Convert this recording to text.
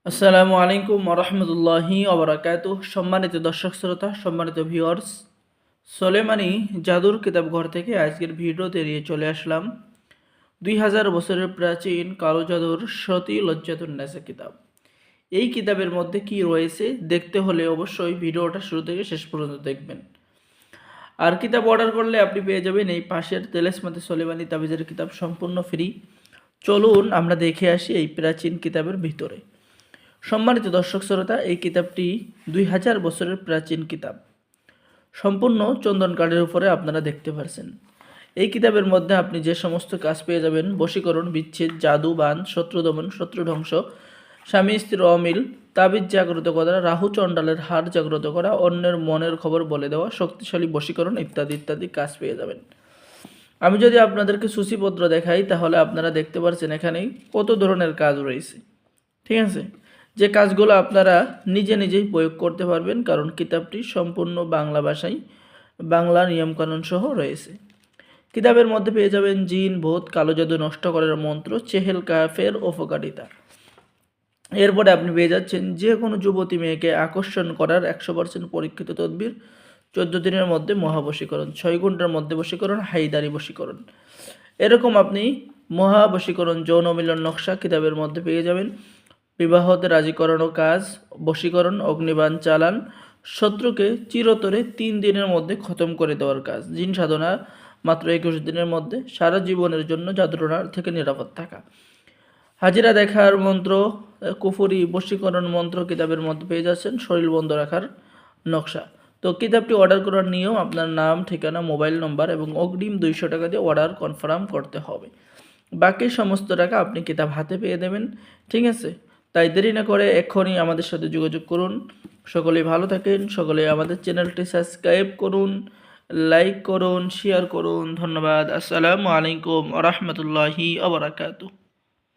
আসসালামু আলাইকুম ওরহমতুল্লাহি ওবরাকাতুহ। সম্মানিত দর্শক শ্রোতা, সম্মানিত ভিউয়ার্স, সোলেমানি জাদুর কিতাবঘর থেকে আজকের ভিডিওতে নিয়ে চলে আসলাম 2000 বছরের প্রাচীন কালো জাদুর সতী লজ্জাতুন্নেসা কিতাব। এই কিতাবের মধ্যে কি রয়েছে দেখতে হলে অবশ্যই ভিডিওটা শুরু থেকে শেষ পর্যন্ত দেখবেন। আর কিতাব অর্ডার করলে আপনি পেয়ে যাবেন এই পাশের তেলেসমাতে সোলেমানি তাবিজের কিতাব সম্পূর্ণ ফ্রি। চলুন আমরা দেখে আসি এই প্রাচীন কিতাবের ভিতরে। সম্মানিত দর্শক শ্রোতা, এই কিতাবটি 2000 বছরের প্রাচীন কিতাব, সম্পূর্ণ চন্দন কাঠের উপরে আপনারা দেখতে পারছেন। এই কিতাবের মধ্যে আপনি যে সমস্ত কাজ পেয়ে যাবেন: বশীকরণ, বিচ্ছেদ, জাদু, বান, শত্রু দমন, শত্রু ধ্বংস, স্বামী স্ত্রীর অমিল, তাবিজ জাগ্রত করা, রাহু চণ্ডালের হার জাগ্রত করা, অন্যের মনের খবর বলে দেওয়া, শক্তিশালী বশীকরণ ইত্যাদি ইত্যাদি কাজ পেয়ে যাবেন। আমি যদি আপনাদেরকে সূচিপত্র দেখাই তাহলে আপনারা দেখতে পাচ্ছেন এখানেই কত ধরনের কাজ রয়েছে। ঠিক আছে, যে কাজগুলো আপনারা নিজে নিজেই প্রয়োগ করতে পারবেন, কারণ কিতাবটি সম্পূর্ণ বাংলা ভাষায় বাংলা নিয়মকানুন সহ রয়েছে। কিতাবের মধ্যে পেয়ে যাবেন জিন, ভূত, কালো জাদু নষ্ট করার মন্ত্র, চেহেল কাফের উপকারিতা। এরপরে আপনি পেয়ে যাচ্ছেন যে কোনো যুবতী মেয়েকে আকর্ষণ করার 100% পরীক্ষিত তদবির, 14 দিনের মধ্যে মহাবশীকরণ, 6 ঘন্টার মধ্যে বশীকরণ, হাইদারি বশীকরণ। এরকম আপনি মহাবশীকরণ, যৌন মিলন নকশা কিতাবের মধ্যে পেয়ে যাবেন। বিবাহতে রাজি করানো কাজ, বশীকরণ, অগ্নিবাণ চালান, শত্রুকে চিরতরে 3 দিনের মধ্যে খতম করে দেওয়ার কাজ, জিন সাধনা মাত্র 21 দিনের মধ্যে, সারা জীবনের জন্য জাদুটনার থেকে নিরাপদ থাকা, হাজিরা দেখার মন্ত্র, কুফরি বশীকরণ মন্ত্র কিতাবের মধ্যে পেয়ে যাচ্ছেন, শরীর বন্ধ রাখার নকশা। তো কিতাবটি অর্ডার করার নিয়ম: আপনার নাম, ঠিকানা, মোবাইল নম্বর এবং অগ্রিম 200 টাকা দিয়ে অর্ডার কনফার্ম করতে হবে। বাকি সমস্ত টাকা আপনি কিতাব হাতে পেয়ে দেবেন। ঠিক আছে, তাই দেরি না করে এক্ষুনি আমাদের সাথে যোগাযোগ করুন। সকলেই ভালো থাকেন, সকলে আমাদের চ্যানেলটি সাবস্ক্রাইব করুন, লাইক করুন, শেয়ার করুন। ধন্যবাদ। আসসালামু আলাইকুম ওয়া রাহমাতুল্লাহি ওয়া বারাকাতুহু।